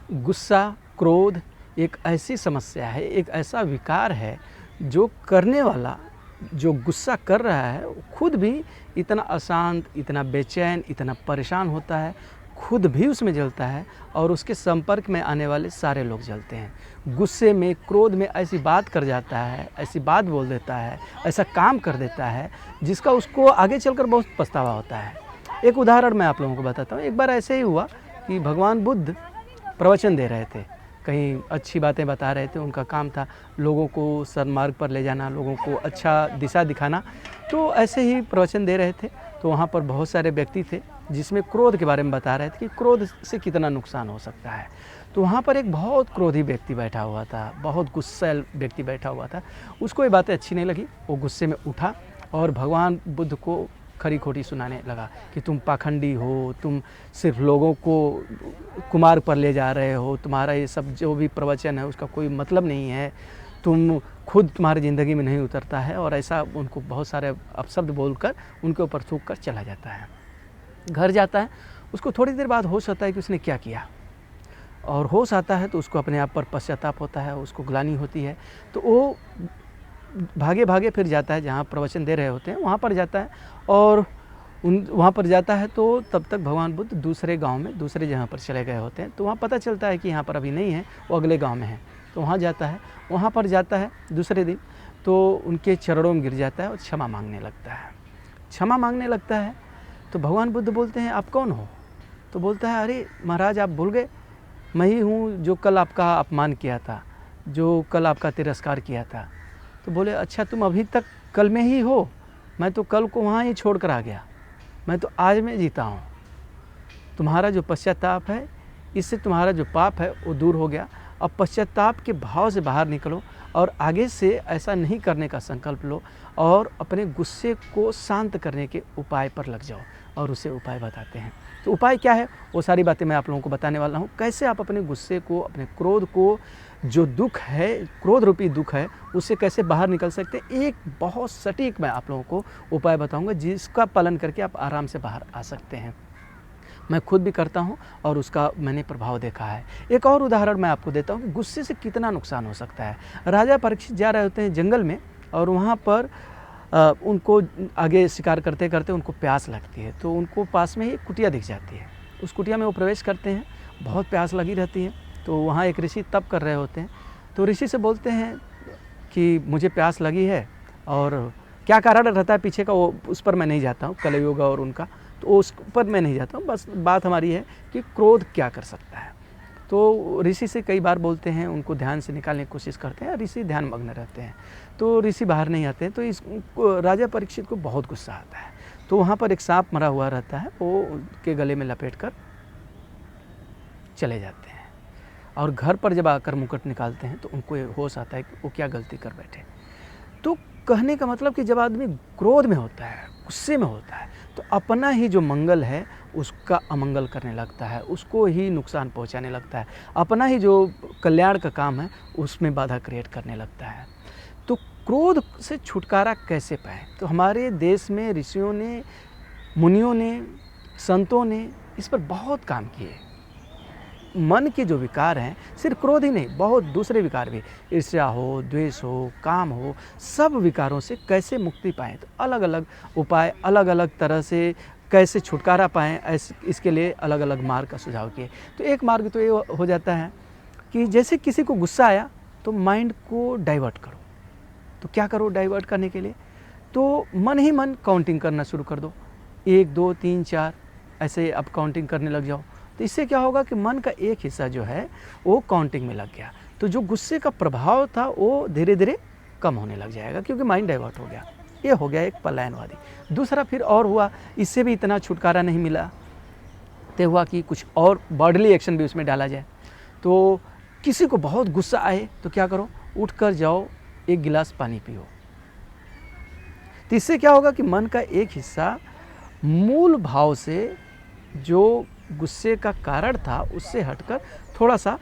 गुस्सा, क्रोध एक ऐसी समस्या है, एक ऐसा विकार है जो करने वाला, जो गुस्सा कर रहा है, वो खुद भी इतना अशांत, इतना बेचैन, इतना परेशान होता है, खुद भी उसमें जलता है और उसके संपर्क में आने वाले सारे लोग जलते हैं। गुस्से में, क्रोध में ऐसी बात कर जाता है, ऐसी बात बोल देता है, ऐसा काम कर देता है जिसका उसको आगे चलकर बहुत पछतावा होता है। एक उदाहरण मैं आप लोगों को बताता हूँ। एक बार ऐसे ही हुआ कि भगवान बुद्ध प्रवचन दे रहे थे, कहीं अच्छी बातें बता रहे थे। उनका काम था लोगों को सन्मार्ग पर ले जाना, लोगों को अच्छा दिशा दिखाना। तो ऐसे ही प्रवचन दे रहे थे, तो वहाँ पर बहुत सारे व्यक्ति थे जिसमें क्रोध के बारे में बता रहे थे कि क्रोध से कितना नुकसान हो सकता है। तो वहाँ पर एक बहुत क्रोधी व्यक्ति बैठा हुआ था, बहुत गुस्सैल व्यक्ति बैठा हुआ था। उसको ये बातें अच्छी नहीं लगी, वो गुस्से में उठा और भगवान बुद्ध को खरी खोटी सुनाने लगा कि तुम पाखंडी हो, तुम सिर्फ लोगों को कुमार्ग पर ले जा रहे हो, तुम्हारा ये सब जो भी प्रवचन है उसका कोई मतलब नहीं है, तुम खुद तुम्हारी ज़िंदगी में नहीं उतरता है। और ऐसा उनको बहुत सारे अपशब्द बोलकर उनके ऊपर थूक कर चला जाता है। घर जाता है, उसको थोड़ी देर बाद होश आता है कि उसने क्या किया, और होश आता है तो उसको अपने आप पर पश्चाताप होता है, उसको ग्लानि होती है। तो वो भागे भागे फिर जाता है जहाँ प्रवचन दे रहे होते हैं, वहाँ पर जाता है और वहाँ पर जाता है। तो तब तक भगवान बुद्ध दूसरे गांव में, दूसरे जगह पर चले गए होते हैं। तो वहाँ पता चलता है कि यहाँ पर अभी नहीं है, वो अगले गांव में है। तो वहाँ जाता है, वहाँ पर जाता है दूसरे दिन, तो उनके चरणों में गिर जाता है और क्षमा मांगने लगता है। क्षमा मांगने लगता है तो भगवान बुद्ध बोलते हैं, आप कौन हो? तो बोलता है, अरे महाराज, आप भूल गए, मैं ही हूँ जो कल आपका अपमान किया था, जो कल आपका तिरस्कार किया था। तो बोले, अच्छा तुम अभी तक कल में ही हो? मैं तो कल को वहाँ ही छोड़ कर आ गया, मैं तो आज में जीता हूँ। तुम्हारा जो पश्चाताप है, इससे तुम्हारा जो पाप है वो दूर हो गया। अब पश्चाताप के भाव से बाहर निकलो और आगे से ऐसा नहीं करने का संकल्प लो और अपने गुस्से को शांत करने के उपाय पर लग जाओ। और उसे उपाय बताते हैं। तो उपाय क्या है, वो सारी बातें मैं आप लोगों को बताने वाला हूँ। कैसे आप अपने गुस्से को, अपने क्रोध को, जो दुख है, क्रोध रूपी दुख है, उससे कैसे बाहर निकल सकते हैं। एक बहुत सटीक मैं आप लोगों को उपाय बताऊंगा जिसका पालन करके आप आराम से बाहर आ सकते हैं। मैं खुद भी करता हूं और उसका मैंने प्रभाव देखा है। एक और उदाहरण मैं आपको देता हूं कि गुस्से से कितना नुकसान हो सकता है। राजा परीक्षित जा रहे होते हैं जंगल में और वहाँ पर उनको आगे शिकार करते करते उनको प्यास लगती है। तो उनको पास में ही एक कुटिया दिख जाती है। उस कुटिया में वो प्रवेश करते हैं, बहुत प्यास लगी रहती है। तो वहाँ एक ऋषि तप कर रहे होते हैं। तो ऋषि से बोलते हैं कि मुझे प्यास लगी है और क्या कारण रहता है पीछे का, वो उस पर मैं नहीं जाता हूँ, कलयुग और उनका, तो उस पर मैं नहीं जाता हूँ। बस बात हमारी है कि क्रोध क्या कर सकता है। तो ऋषि से कई बार बोलते हैं, उनको ध्यान से निकालने की कोशिश करते हैं, ऋषि ध्यान मग्न रहते हैं। तो ऋषि बाहर नहीं आते हैं। तो इस राजा परीक्षित को बहुत गुस्सा आता है। तो वहाँ पर एक सांप मरा हुआ रहता है, वो उनके गले में लपेट कर चले जाते हैं। और घर पर जब आकर मुकुट निकालते हैं तो उनको होश आता है कि वो क्या गलती कर बैठे। तो कहने का मतलब कि जब आदमी क्रोध में होता है, गुस्से में होता है, तो अपना ही जो मंगल है उसका अमंगल करने लगता है, उसको ही नुकसान पहुंचाने लगता है, अपना ही जो कल्याण का काम है उसमें बाधा क्रिएट करने लगता है। तो क्रोध से छुटकारा कैसे पाएं? तो हमारे देश में ऋषियों ने, मुनियों ने, संतों ने इस पर बहुत काम किए। मन के जो विकार हैं, सिर्फ क्रोध ही नहीं, बहुत दूसरे विकार भी, ईर्ष्या हो, द्वेष हो, काम हो, सब विकारों से कैसे मुक्ति पाएँ। तो अलग अलग उपाय, अलग अलग तरह से कैसे छुटकारा पाएँ, इसके लिए अलग अलग मार्ग का सुझाव किए। तो एक मार्ग तो ये हो जाता है कि जैसे किसी को गुस्सा आया तो माइंड को डाइवर्ट करो। तो क्या करो डाइवर्ट करने के लिए? तो मन ही मन काउंटिंग करना शुरू कर दो, 1 2 3 4 ऐसे अब काउंटिंग करने लग जाओ। तो इससे क्या होगा कि मन का एक हिस्सा जो है वो काउंटिंग में लग गया। तो जो गुस्से का प्रभाव था वो धीरे धीरे कम होने लग जाएगा, क्योंकि माइंड डाइवर्ट हो गया। ये हो गया एक पलायनवादी। दूसरा फिर और हुआ, इससे भी इतना छुटकारा नहीं मिला, तो हुआ कि कुछ और बॉडीली एक्शन भी उसमें डाला जाए। तो किसी को बहुत गुस्सा आए तो क्या करो, उठ कर जाओ, 1 गिलास पानी पियो। तो इससे क्या होगा कि मन का एक हिस्सा मूल भाव से, जो गुस्से का कारण था, उससे हटकर थोड़ा सा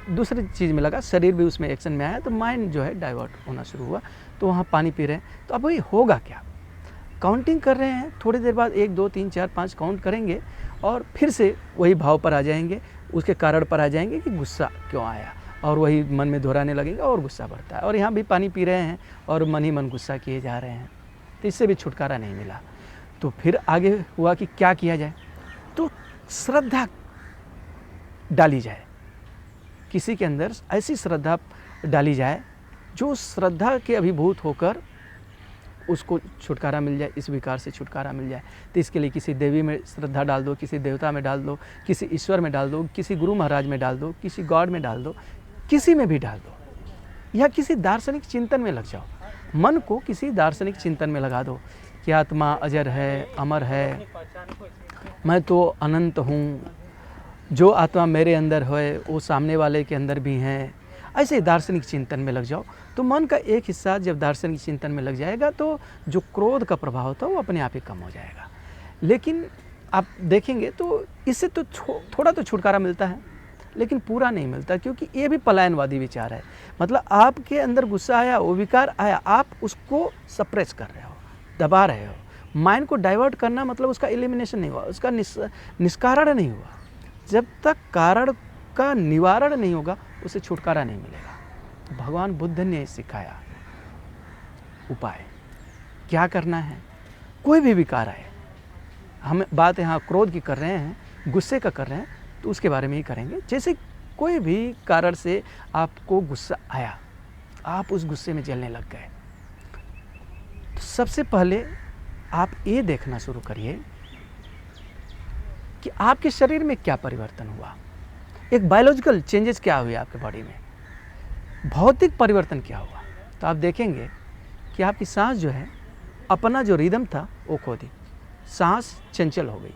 दूसरी चीज़ में लगा, शरीर भी उसमें एक्शन में आया, तो माइंड जो है डाइवर्ट होना शुरू हुआ। तो वहाँ पानी पी रहे हैं। तो अब वही होगा क्या, काउंटिंग कर रहे हैं, थोड़ी देर बाद 1 2 3 4 5 काउंट करेंगे और फिर से वही भाव पर आ जाएंगे। उसके कारण पर आ जाएंगे कि गुस्सा क्यों आया, और वही मन में दोहराने लगेंगे और गुस्सा बढ़ता है। और यहाँ भी पानी पी रहे हैं और मन ही मन गुस्सा किए जा रहे हैं, तो इससे भी छुटकारा नहीं मिला। तो फिर आगे हुआ कि क्या किया जाए, तो श्रद्धा डाली जाए, किसी के अंदर ऐसी श्रद्धा डाली जाए जो श्रद्धा के अभिभूत होकर उसको छुटकारा मिल जाए, इस विकार से छुटकारा मिल जाए। तो इसके लिए किसी देवी में श्रद्धा डाल दो, किसी देवता में डाल दो, किसी ईश्वर में डाल दो, किसी गुरु महाराज में डाल दो, किसी गॉड में डाल दो, किसी में भी डाल दो, या किसी दार्शनिक चिंतन में लग जाओ। मन को किसी दार्शनिक चिंतन में लगा दो कि आत्मा अजर है, अमर है, मैं तो अनंत हूँ, जो आत्मा मेरे अंदर है वो सामने वाले के अंदर भी हैं। ऐसे दार्शनिक चिंतन में लग जाओ, तो मन का एक हिस्सा जब दार्शनिक चिंतन में लग जाएगा तो जो क्रोध का प्रभाव होता है वो अपने आप ही कम हो जाएगा। लेकिन आप देखेंगे तो इससे तो थोड़ा तो छुटकारा मिलता है, लेकिन पूरा नहीं मिलता, क्योंकि ये भी पलायनवादी विचार है। मतलब आपके अंदर गुस्सा आया, वो विकार आया, आप उसको सप्रेस कर रहे हो, दबा रहे हो। माइंड को डाइवर्ट करना मतलब उसका एलिमिनेशन नहीं हुआ, उसका निष्कारण नहीं हुआ। जब तक कारण का निवारण नहीं होगा उसे छुटकारा नहीं मिलेगा। भगवान बुद्ध ने सिखाया उपाय क्या करना है। कोई भी विकार आए, हम बात यहाँ क्रोध की कर रहे हैं, गुस्से का कर रहे हैं, तो उसके बारे में ही करेंगे। जैसे कोई भी कारण से आपको गुस्सा आया, आप उस गुस्से में जलने लग गए, तो सबसे पहले आप ये देखना शुरू करिए कि आपके शरीर में क्या परिवर्तन हुआ, एक बायोलॉजिकल चेंजेस क्या हुए आपके बॉडी में, भौतिक परिवर्तन क्या हुआ। तो आप देखेंगे कि आपकी सांस जो है अपना जो रिदम था वो खो दी, सांस चंचल हो गई,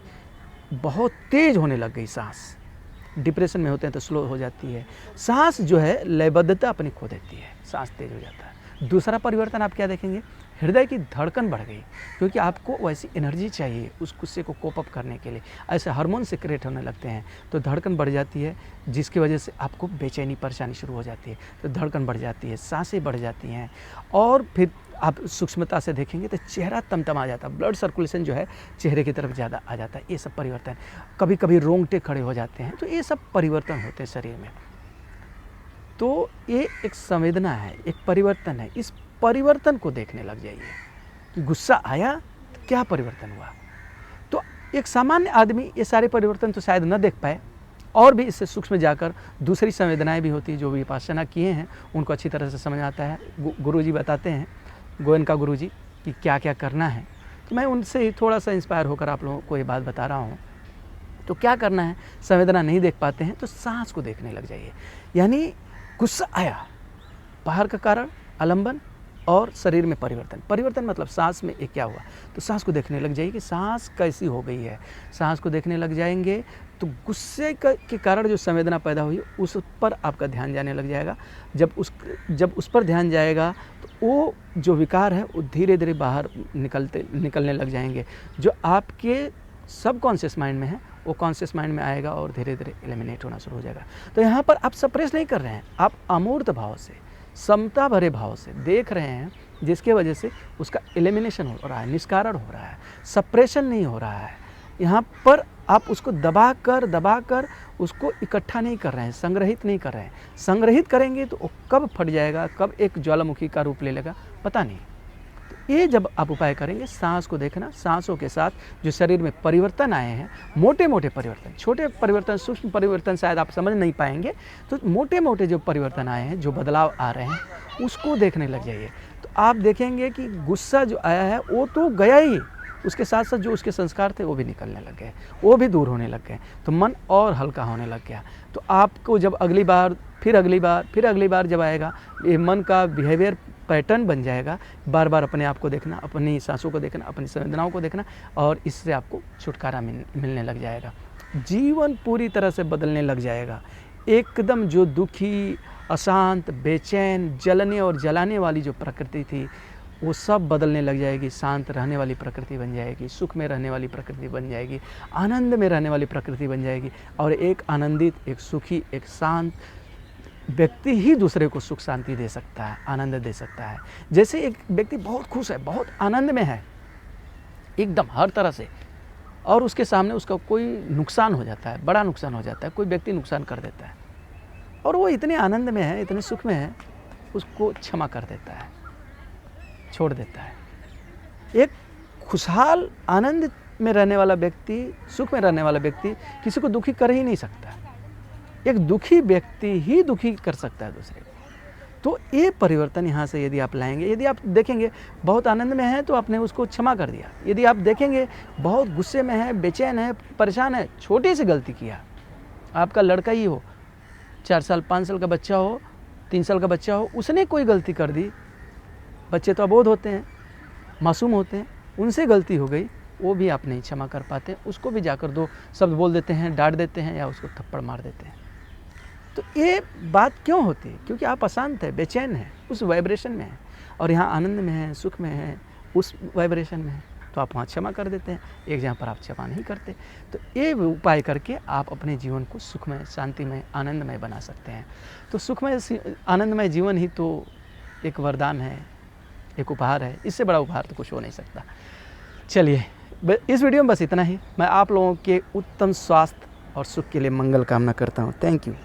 बहुत तेज होने लग गई सांस। डिप्रेशन में होते हैं तो स्लो हो जाती है, सांस जो है लयबद्धता अपनी खो देती है, सांस तेज हो जाता है। दूसरा परिवर्तन आप क्या देखेंगे, हृदय की धड़कन बढ़ गई, क्योंकि आपको वैसी एनर्जी चाहिए उस गुस्से को कोप अप करने के लिए। ऐसे हार्मोन सिक्रेट होने लगते हैं तो धड़कन बढ़ जाती है, जिसकी वजह से आपको बेचैनी परेशानी शुरू हो जाती है, तो धड़कन बढ़ जाती है, सांसें बढ़ जाती हैं। और फिर आप सूक्ष्मता से देखेंगे तो चेहरा तमतमा जाता है, ब्लड सर्कुलेशन जो है चेहरे की तरफ ज़्यादा आ जाता है। ये सब परिवर्तन, कभी कभी रोंगटे खड़े हो जाते हैं, तो ये सब परिवर्तन होते हैं शरीर में। तो ये एक संवेदना है, एक परिवर्तन है। इस परिवर्तन को देखने लग जाइए कि गुस्सा आया तो क्या परिवर्तन हुआ। तो एक सामान्य आदमी ये सारे परिवर्तन तो शायद न देख पाए, और भी इससे सूक्ष्म जाकर दूसरी संवेदनाएं भी होती, जो विपश्यना किए हैं उनको अच्छी तरह से समझ आता है। गुरुजी बताते हैं, गोयनका गुरुजी, कि क्या क्या करना है। तो मैं उनसे ही थोड़ा सा इंस्पायर होकर आप लोगों को ये बात बता रहा हूँ। तो क्या करना है, संवेदना नहीं देख पाते हैं तो सांस को देखने लग जाइए। यानी गुस्सा आया, बाहर का कारण आलंबन और शरीर में परिवर्तन, परिवर्तन मतलब सांस में एक क्या हुआ, तो सांस को देखने लग जाइए कि सांस कैसी हो गई है। सांस को देखने लग जाएंगे तो गुस्से के कारण जो संवेदना पैदा हुई उस पर आपका ध्यान जाने लग जाएगा। जब उस पर ध्यान जाएगा तो वो जो विकार है वो धीरे धीरे बाहर निकलने लग जाएंगे। जो आपके सबकॉन्शियस माइंड में है वो कॉन्शियस माइंड में आएगा और धीरे धीरे एलिमिनेट होना शुरू हो जाएगा। तो यहाँ पर आप सप्रेस नहीं कर रहे हैं, आप अमूर्त भाव से, समता भरे भाव से देख रहे हैं, जिसके वजह से उसका एलिमिनेशन हो रहा है, निष्कारण हो रहा है, सप्रेशन नहीं हो रहा है। यहाँ पर आप उसको दबा कर उसको इकट्ठा नहीं कर रहे हैं, संग्रहित नहीं कर रहे हैं। संग्रहित करेंगे तो वो कब फट जाएगा, कब एक ज्वालामुखी का रूप ले लेगा, पता नहीं। तो ये जब आप उपाय करेंगे, सांस को देखना, सांसों के साथ जो शरीर में परिवर्तन आए हैं, मोटे मोटे परिवर्तन, छोटे परिवर्तन, सूक्ष्म परिवर्तन शायद आप समझ नहीं पाएंगे, तो मोटे मोटे जो परिवर्तन आए हैं, जो बदलाव आ रहे हैं, उसको देखने लग जाइए। तो आप देखेंगे कि गुस्सा जो आया है वो तो गया ही, उसके साथ साथ जो उसके संस्कार थे वो भी निकलने लग गए, वो भी दूर होने लग गए, तो मन और हल्का होने लग गया। तो आपको जब अगली बार फिर अगली बार जब आएगा, ये मन का बिहेवियर पैटर्न बन जाएगा, बार बार अपने आप को देखना, अपनी सांसों को देखना, अपनी संवेदनाओं को देखना, और इससे आपको छुटकारा मिलने लग जाएगा। जीवन पूरी तरह से बदलने लग जाएगा। एकदम जो दुखी, अशांत, बेचैन, जलने और जलाने वाली जो प्रकृति थी वो सब बदलने लग जाएगी, शांत रहने वाली प्रकृति बन जाएगी, सुख में रहने वाली प्रकृति बन जाएगी, आनंद में रहने वाली प्रकृति बन जाएगी। और एक आनंदित, एक सुखी, एक शांत व्यक्ति ही दूसरे को सुख शांति दे सकता है, आनंद दे सकता है। जैसे एक व्यक्ति बहुत खुश है, बहुत आनंद में है, एकदम हर तरह से, और उसके सामने उसका कोई नुकसान हो जाता है, बड़ा नुकसान हो जाता है, कोई व्यक्ति नुकसान कर देता है और वो इतने आनंद में है, इतने सुख में है, उसको क्षमा कर देता है, छोड़ देता है। एक खुशहाल आनंद में रहने वाला व्यक्ति, सुख में रहने वाला व्यक्ति किसी को दुखी कर ही नहीं सकता। एक दुखी व्यक्ति ही दुखी कर सकता है दूसरे को। तो ये परिवर्तन यहाँ से यदि आप लाएंगे, यदि आप देखेंगे बहुत आनंद में है तो आपने उसको क्षमा कर दिया। यदि आप देखेंगे बहुत गुस्से में है, बेचैन है, परेशान है, छोटी सी गलती किया, आपका लड़का ही हो, 4 साल 5 साल का बच्चा हो, 3 साल का बच्चा हो, उसने कोई गलती कर दी, बच्चे तो अबोध होते हैं, मासूम होते हैं, उनसे गलती हो गई, वो भी आप नहीं क्षमा कर पाते, उसको भी जाकर 2 शब्द बोल देते हैं, डांट देते हैं या उसको थप्पड़ मार देते हैं। तो ये बात क्यों होती है? क्योंकि आप अशांत है, बेचैन है, उस वाइब्रेशन में है और यहाँ आनंद में है, सुख में है, उस वाइब्रेशन में है, तो आप वहाँ क्षमा कर देते हैं। एक जगह पर आप क्षमा नहीं करते। तो ये उपाय करके आप अपने जीवन को सुखमय, शांतिमय, आनंदमय बना सकते हैं। तो सुखमय, आनंदमय जीवन ही तो एक वरदान है, एक उपहार है। इससे बड़ा उपहार तो कुछ हो नहीं सकता। चलिए, इस वीडियो में बस इतना ही। मैं आप लोगों के उत्तम स्वास्थ्य और सुख के लिए मंगल कामना करता हूँ। Thank you.